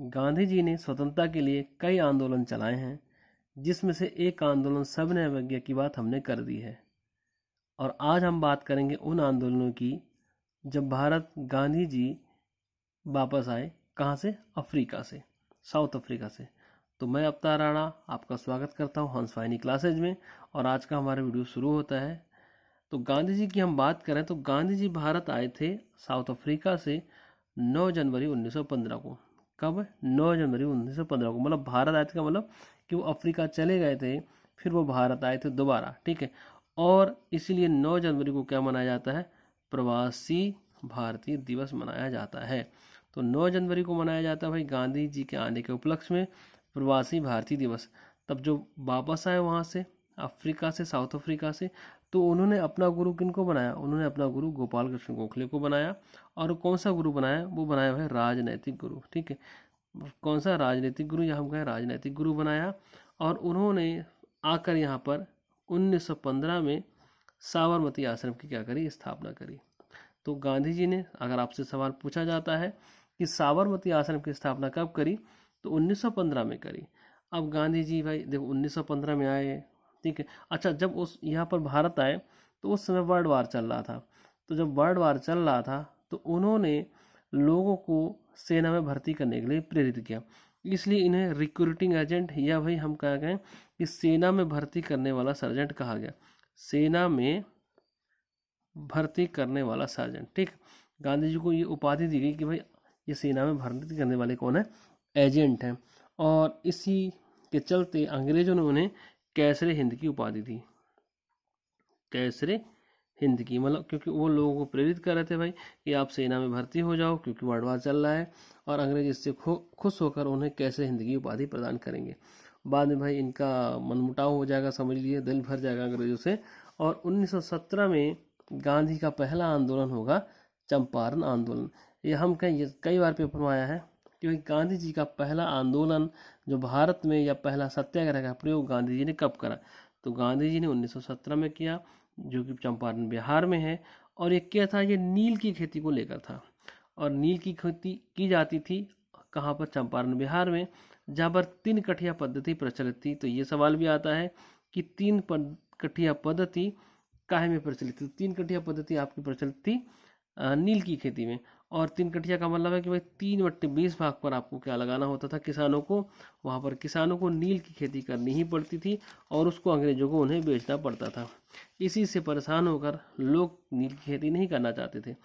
गांधी जी ने स्वतंत्रता के लिए कई आंदोलन चलाए हैं, जिसमें से एक आंदोलन सविनय अवज्ञा की बात हमने कर दी है। और आज हम बात करेंगे उन आंदोलनों की जब भारत गांधी जी वापस आए। कहाँ से? अफ्रीका से, साउथ अफ्रीका से। तो मैं अवतार राणा आपका स्वागत करता हूँ हंस वाहिनी क्लासेज में, और आज का हमारा वीडियो शुरू होता है। तो गांधी जी की हम बात करें तो गांधी जी भारत आए थे साउथ अफ्रीका से 9 जनवरी 1915 को। कब? 9 जनवरी 1915 को। मतलब भारत आए थे का मतलब कि वो अफ्रीका चले गए थे, फिर वो भारत आए थे दोबारा, ठीक है। और इसीलिए 9 जनवरी को क्या मनाया जाता है? प्रवासी भारतीय दिवस मनाया जाता है। तो 9 जनवरी को मनाया जाता है भाई गांधी जी के आने के उपलक्ष्य में प्रवासी भारतीय दिवस। तब जो वापस आए वहाँ से अफ्रीका से, साउथ अफ्रीका से, तो उन्होंने अपना गुरु किनको बनाया? उन्होंने अपना गुरु गोपाल कृष्ण गोखले को बनाया। और कौन सा गुरु बनाया? वो बनाया है राजनैतिक गुरु, ठीक है। कौन सा? राजनीतिक गुरु, या हम कहें राजनैतिक गुरु बनाया। और उन्होंने आकर यहाँ पर 1915 में साबरमती आश्रम की क्या करी? स्थापना करी। तो गांधी जी ने, अगर आपसे सवाल पूछा जाता है कि साबरमती आश्रम की स्थापना कब करी, तो 1915 में करी। अब गांधी जी भाई देखो 1915 में आए, ठीक है। अच्छा, जब उस यहाँ पर भारत आए तो उस समय वर्ल्ड वार चल रहा था। तो जब वर्ल्ड वार चल रहा था तो उन्होंने लोगों को सेना में भर्ती करने के लिए प्रेरित किया। इसलिए इन्हें रिक्रूटिंग एजेंट, या भाई हम क्या कहें कि सेना में भर्ती करने वाला सर्जेंट कहा गया। सेना में भर्ती करने वाला सर्जेंट, ठीक। गांधी जी को ये उपाधि दी गई कि भाई ये सेना में भर्ती करने वाले कौन है? एजेंट हैं। और इसी के चलते अंग्रेजों ने उन्हें कैसरे हिंद की उपाधि दी। कैसरे हिंद की, मतलब क्योंकि वो लोगों को प्रेरित कर रहे थे भाई कि आप सेना में भर्ती हो जाओ, क्योंकि वर्ल्ड वार चल रहा है। और अंग्रेज इससे खुश होकर उन्हें कैसरे हिंद की उपाधि प्रदान करेंगे। बाद में भाई इनका मनमुटाव हो जाएगा, समझ लीजिए, दिल भर जाएगा अंग्रेजों से। और 1917 में गांधी का पहला आंदोलन होगा चंपारण आंदोलन। ये हम कहें, ये कई बार पेपर में आया है कि भाई गांधी जी का पहला आंदोलन जो भारत में, या पहला सत्याग्रह का प्रयोग गांधी जी ने कब करा? तो गांधी जी ने 1917 में किया, जो कि चंपारण बिहार में है। और ये क्या था? ये नील की खेती को लेकर था। और नील की खेती की जाती थी कहाँ पर? चंपारण बिहार में, जहाँ पर 3 कठिया पद्धति प्रचलित थी। तो ये सवाल भी आता है कि 3 कठिया पद्धति काहे में प्रचलित थी? 3 कठिया पद्धति आपकी प्रचलित थी नील की खेती में। और 3 कठिया का मतलब है कि भाई 3/20 भाग पर आपको क्या लगाना होता था? किसानों को, वहाँ पर किसानों को नील की खेती करनी ही पड़ती थी, और उसको अंग्रेजों को उन्हें बेचना पड़ता था। इसी से परेशान होकर लोग नील की खेती नहीं करना चाहते थे।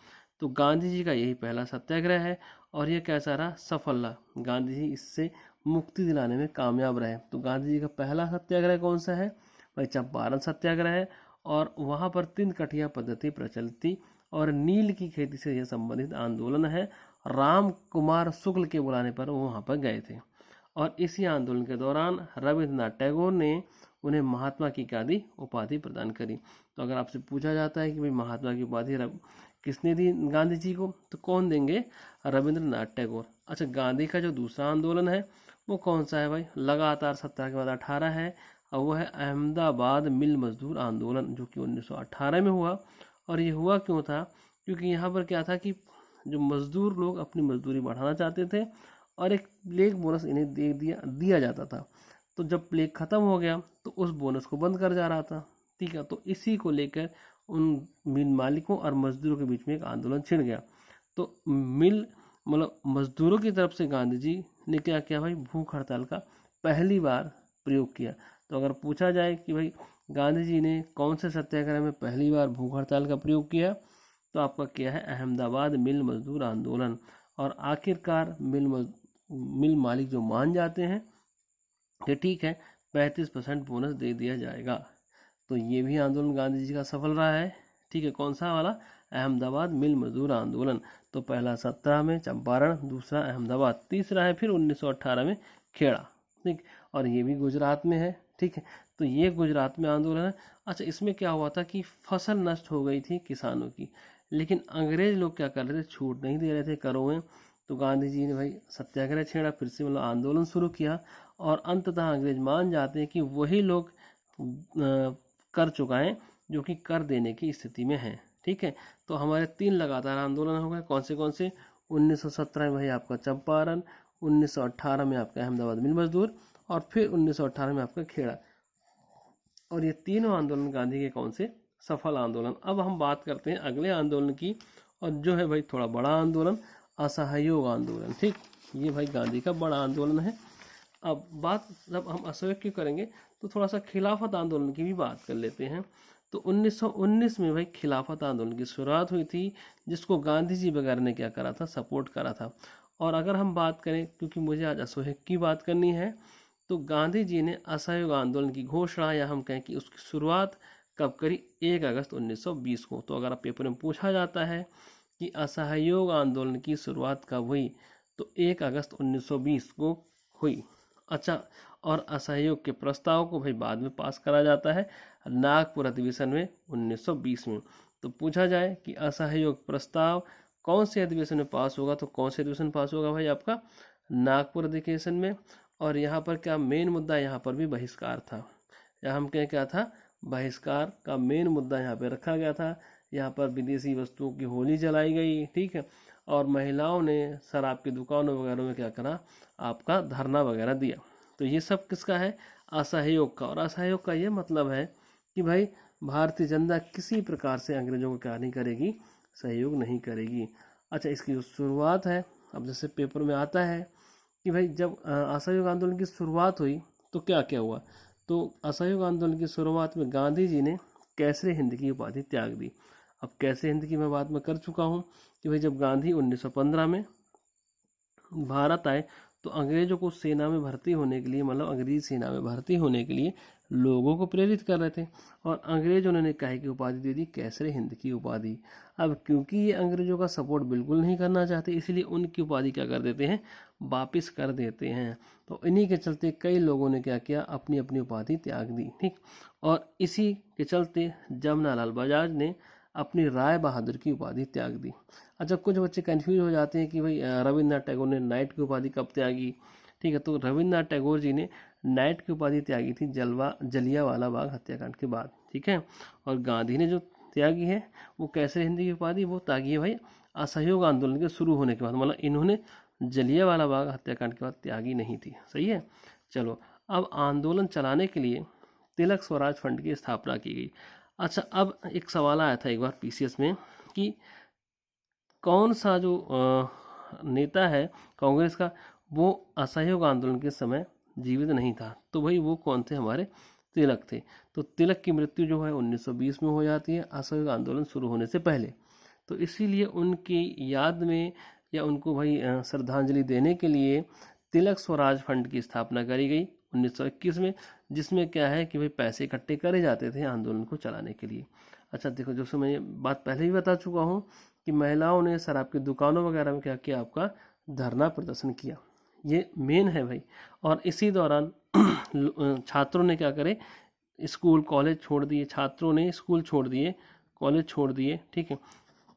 तो गांधी जी का यही पहला सत्याग्रह है, और यह कैसा रहा? सफल रहा। गांधी जी इससे मुक्ति दिलाने में कामयाब रहे। तो गांधी जी का पहला सत्याग्रह कौन सा है? भाई चंपारण सत्याग्रह है। और वहाँ पर 3 कठिया पद्धति प्रचलित थी, और नील की खेती से यह संबंधित आंदोलन है। राम कुमार शुक्ल के बुलाने पर वो वहाँ पर गए थे। और इसी आंदोलन के दौरान रविन्द्रनाथ टैगोर ने उन्हें महात्मा की क्या दी? उपाधि प्रदान करी। तो अगर आपसे पूछा जाता है कि भाई महात्मा की उपाधि किसने दी गांधी जी को, तो कौन देंगे? रविन्द्रनाथ टैगोर। अच्छा, गांधी का जो दूसरा आंदोलन है वो कौन सा है भाई? लगातार सप्ताह के बाद 18 है, और वो है अहमदाबाद मिल मजदूर आंदोलन, जो कि 1918 में हुआ। और ये हुआ क्यों था? क्योंकि यहाँ पर क्या था कि जो मजदूर लोग अपनी मजदूरी बढ़ाना चाहते थे, और एक प्लेग बोनस इन्हें दे दिया जाता था। तो जब प्लेग ख़त्म हो गया तो उस बोनस को बंद कर जा रहा था, ठीक है। तो इसी को लेकर उन मिल मालिकों और मजदूरों के बीच में एक आंदोलन छिड़ गया। तो मिल मतलब मजदूरों की तरफ से गांधी जी ने क्या किया भाई? भूख हड़ताल का पहली बार प्रयोग किया। तो अगर पूछा जाए कि भाई गांधी जी ने कौन से सत्याग्रह में पहली बार भूख हड़ताल का प्रयोग किया, तो आपका क्या है? अहमदाबाद मिल मजदूर आंदोलन। और आखिरकार मिल मालिक जो मान जाते हैं कि ठीक है 35% बोनस दे दिया जाएगा। तो ये भी आंदोलन गांधी जी का सफल रहा है, ठीक है। कौन सा वाला? अहमदाबाद मिल मजदूर आंदोलन। तो पहला 17 में चंपारण, दूसरा अहमदाबाद, तीसरा है फिर 1918 में खेड़ा, ठीक। और ये भी गुजरात में है, ठीक है। तो ये गुजरात में आंदोलन है। अच्छा, इसमें क्या हुआ था कि फसल नष्ट हो गई थी किसानों की, लेकिन अंग्रेज लोग क्या कर रहे थे? छूट नहीं दे रहे थे करों में। तो गांधी जी ने भाई सत्याग्रह छेड़ा, फिर से मतलब आंदोलन शुरू किया। और अंततः अंग्रेज मान जाते हैं कि वही लोग कर चुका है जो कि कर देने की स्थिति में है, ठीक है। तो हमारे 3 लगातार आंदोलन हो गए। कौन से? 1917 में भाई आपका चंपारण, 1918 में आपका अहमदाबाद मिल मजदूर, और फिर 1918 में आपका खेड़ा। और ये तीनों आंदोलन गांधी के कौन से? सफल आंदोलन। अब हम बात करते हैं अगले आंदोलन की, और जो है भाई थोड़ा बड़ा आंदोलन, असहयोग आंदोलन। ठीक, ये भाई गांधी का बड़ा आंदोलन है। अब बात जब हम असहयोग की करेंगे तो थोड़ा सा खिलाफत आंदोलन की भी बात कर लेते हैं। तो 1919 में भाई खिलाफत आंदोलन की शुरुआत हुई थी, जिसको गांधी जी वगैरह ने क्या करा था? सपोर्ट करा था। और अगर हम बात करें, क्योंकि मुझे आज असहयोग की बात करनी है, तो गांधी जी ने असहयोग आंदोलन की घोषणा, या हम कहें कि उसकी शुरुआत कब करी? 1 अगस्त 1920 को। तो अगर आप पेपर में पूछा जाता है कि असहयोग आंदोलन की शुरुआत कब हुई, तो 1 अगस्त 1920 को हुई। अच्छा, और असहयोग के प्रस्ताव को भाई बाद में पास करा जाता है नागपुर अधिवेशन में 1920 में। तो पूछा जाए कि असहयोग प्रस्ताव कौन से अधिवेशन में पास होगा, तो कौन से अधिवेशन पास होगा भाई? आपका नागपुर अधिवेशन में। और यहाँ पर क्या मेन मुद्दा? यहाँ पर भी बहिष्कार था। यहाँ हम क्या था? बहिष्कार का मेन मुद्दा यहाँ पे रखा गया था। यहाँ पर विदेशी वस्तुओं की होली जलाई गई, ठीक है, और महिलाओं ने शराब की दुकानों वगैरह में क्या करा? आपका धरना वगैरह दिया। तो ये सब किसका है? असहयोग का। और असहयोग का ये मतलब है कि भाई भारतीय जनता किसी प्रकार से अंग्रेजों को क्या नहीं करेगी? सहयोग नहीं करेगी। अच्छा, इसकी जो शुरुआत है, अब जैसे पेपर में आता है कि भाई जब असहयोग आंदोलन की शुरुआत हुई तो क्या क्या हुआ? तो असहयोग आंदोलन की शुरुआत में गांधी जी ने कैसरे हिंद की उपाधि त्याग दी। अब कैसरे हिंद की मैं बात में कर चुका हूँ कि भाई जब गांधी 1915 में भारत आए तो अंग्रेजों को सेना में भर्ती होने के लिए, मतलब अंग्रेजी सेना में भर्ती होने के लिए लोगों को प्रेरित कर रहे थे, और अंग्रेजों ने काहे की उपाधि दे दी? कैसरे हिंद की उपाधि। अब क्योंकि ये अंग्रेजों का सपोर्ट बिल्कुल नहीं करना चाहते, इसलिए उनकी उपाधि क्या कर देते हैं? वापिस कर देते हैं। तो इन्हीं के चलते कई लोगों ने क्या किया? अपनी अपनी उपाधि त्याग दी। ठीक, और इसी के चलते जमनालाल बजाज ने अपनी राय बहादुर की उपाधि त्याग दी। अच्छा, कुछ बच्चे कंफ्यूज हो जाते हैं कि भाई रविन्द्रनाथ टैगोर ने नाइट की उपाधि कब त्यागी? ठीक है, तो रविन्द्रनाथ टैगोर जी ने नाइट की उपाधि त्यागी थी जलियांवाला बाग हत्याकांड के बाद। ठीक है, और गांधी ने जो त्यागी है वो कैसे हिंदी की उपाधि वो त्यागी है भाई असहयोग आंदोलन के शुरू होने के बाद, मतलब इन्होंने जलियांवाला बाग हत्याकांड के बाद त्यागी नहीं थी। सही है। चलो, अब आंदोलन चलाने के लिए तिलक स्वराज फंड की स्थापना की गई। अच्छा, अब एक सवाल आया था एक बार पीसीएस में कि कौन सा जो नेता है कांग्रेस का वो असहयोग आंदोलन के समय जीवित नहीं था? तो भाई वो कौन थे? हमारे तिलक थे। तो तिलक की मृत्यु जो है 1920 में हो जाती है, असहयोग आंदोलन शुरू होने से पहले। तो इसीलिए उनकी याद में या उनको भाई श्रद्धांजलि देने के लिए तिलक स्वराज फंड की स्थापना करी गई 1921 में, जिसमें क्या है कि भाई पैसे इकट्ठे करे जाते थे आंदोलन को चलाने के लिए। अच्छा देखो, जो मैं बात पहले ही बता चुका हूँ कि महिलाओं ने शराब की दुकानों वगैरह में क्या किया? आपका धरना प्रदर्शन किया, ये मेन है भाई। और इसी दौरान छात्रों ने क्या करे? स्कूल कॉलेज छोड़ दिए, छात्रों ने स्कूल छोड़ दिए, कॉलेज छोड़ दिए। ठीक है,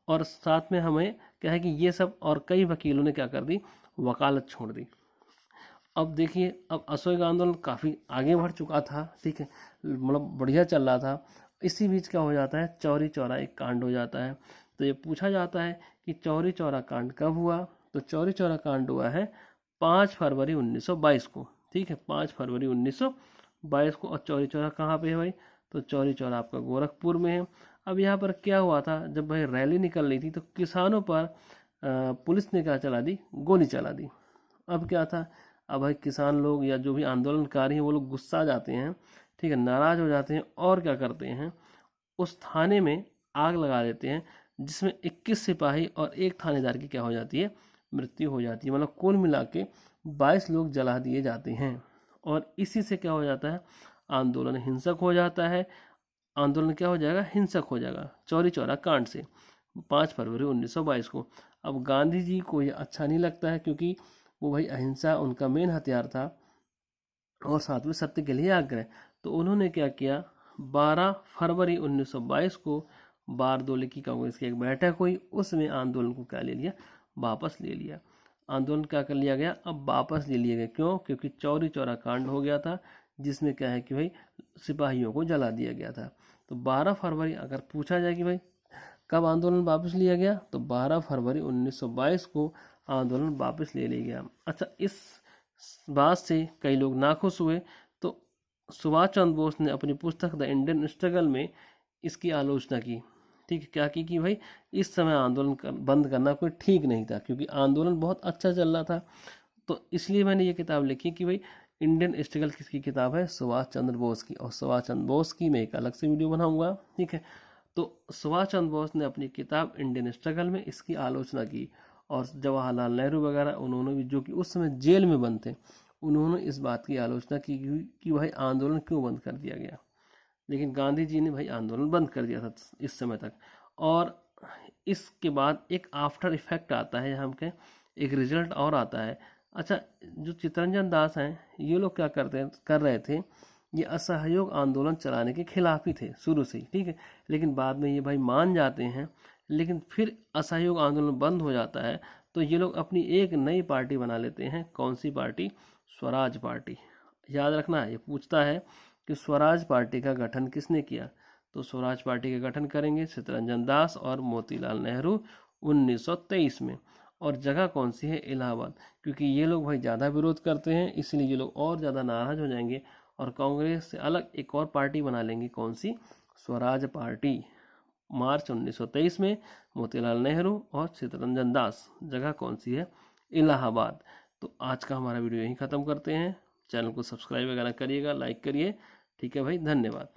और साथ में हमें क्या है कि ये सब, और कई वकीलों ने क्या कर दी? वकालत छोड़ दी। अब देखिए, अब असहयोग आंदोलन काफ़ी आगे बढ़ चुका था। ठीक है, मतलब बढ़िया चल रहा था। इसी बीच क्या हो जाता है? चौरी चौरा एक कांड हो जाता है। तो ये पूछा जाता है कि चौरी चौरा कांड कब हुआ? तो चौरी चौरा कांड हुआ है 5 फरवरी 1922 को। ठीक है, 5 फरवरी 1922 को। और चौरी चौरा कहाँ पे है भाई? तो चौरी चौरा आपका गोरखपुर में है। अब यहाँ पर क्या हुआ था? जब भाई रैली निकल रही थी तो किसानों पर पुलिस ने क्या चला दी? गोली चला दी। अब क्या था? अब भाई किसान लोग या जो भी आंदोलनकारी हैं वो लोग गुस्सा जाते हैं, ठीक है, नाराज हो जाते हैं, और क्या करते हैं? उस थाने में आग लगा देते हैं, जिसमें 21 सिपाही और एक थानेदार की क्या हो जाती है? मृत्यु हो जाती है। मतलब कुल मिला के 22 लोग जला दिए जाते हैं। और इसी से क्या हो जाता है? आंदोलन हिंसक हो जाता है। आंदोलन क्या हो जाएगा? हिंसक हो जाएगा चौरी चौरा कांड से 5 फरवरी 1922 को। अब गांधी जी को ये अच्छा नहीं लगता है, क्योंकि वो भाई अहिंसा उनका मेन हथियार था, और साथ में सत्य के लिए आग्रह। तो उन्होंने क्या किया? 12 फरवरी 1922 को बारदोली की कांग्रेस की एक बैठक हुई, उसमें आंदोलन को क्या ले लिया? वापस ले लिया। आंदोलन क्या कर लिया गया? अब वापस ले लिया गया। क्यों? क्योंकि चौरी चौरा कांड हो गया था, जिसमें क्या है कि भाई सिपाहियों को जला दिया गया था। तो 12 फरवरी, अगर पूछा जाए कि भाई कब आंदोलन वापस लिया गया, तो 12 फरवरी 1922 को आंदोलन वापस ले लिया गया। अच्छा, इस बात से कई लोग नाखुश हुए, तो सुभाष चंद्र बोस ने अपनी पुस्तक द इंडियन स्ट्रगल में इसकी आलोचना की। ठीक है, क्या की कि भाई इस समय आंदोलन बंद करना कोई ठीक नहीं था, क्योंकि आंदोलन बहुत अच्छा चल रहा था। तो इसलिए मैंने ये किताब लिखी कि भाई इंडियन स्ट्रगल किसकी किताब है, सुभाष चंद्र बोस की। और सुभाष चंद्र बोस की मैं एक अलग से वीडियो बनाऊंगा। ठीक है, तो सुभाष चंद्र बोस ने अपनी किताब इंडियन स्ट्रगल में इसकी आलोचना की। और जवाहरलाल नेहरू वगैरह उन्होंने भी, जो कि उस समय जेल में बंद थे, उन्होंने इस बात की आलोचना की कि भाई आंदोलन क्यों बंद कर दिया गया। लेकिन गांधी जी ने भाई आंदोलन बंद कर दिया था इस समय तक। और इसके बाद एक आफ्टर इफेक्ट आता है, हम कहें एक रिजल्ट और आता है। अच्छा, जो चित्तरंजन दास हैं, ये लोग क्या कर रहे थे, ये असहयोग आंदोलन चलाने के खिलाफ ही थे शुरू से ही। ठीक है, लेकिन बाद में ये भाई मान जाते हैं, लेकिन फिर असहयोग आंदोलन बंद हो जाता है, तो ये लोग अपनी एक नई पार्टी बना लेते हैं। कौन सी पार्टी? स्वराज पार्टी। याद रखना, ये पूछता है कि स्वराज पार्टी का गठन किसने किया, तो स्वराज पार्टी का गठन करेंगे चित्तरंजन दास और मोतीलाल नेहरू 1923 में। और जगह कौन सी है? इलाहाबाद। क्योंकि ये लोग भाई ज़्यादा विरोध करते हैं, इसलिए ये लोग और ज़्यादा नाराज हो जाएंगे और कांग्रेस से अलग एक और पार्टी बना लेंगे। कौन सी? स्वराज पार्टी। मार्च 1923 में मोतीलाल नेहरू और चित्तरंजन दास। जगह कौन सी है? इलाहाबाद। तो आज का हमारा वीडियो यहीं ख़त्म करते हैं। चैनल को सब्सक्राइब वगैरह करिएगा, लाइक करिए। ठीक है भाई, धन्यवाद।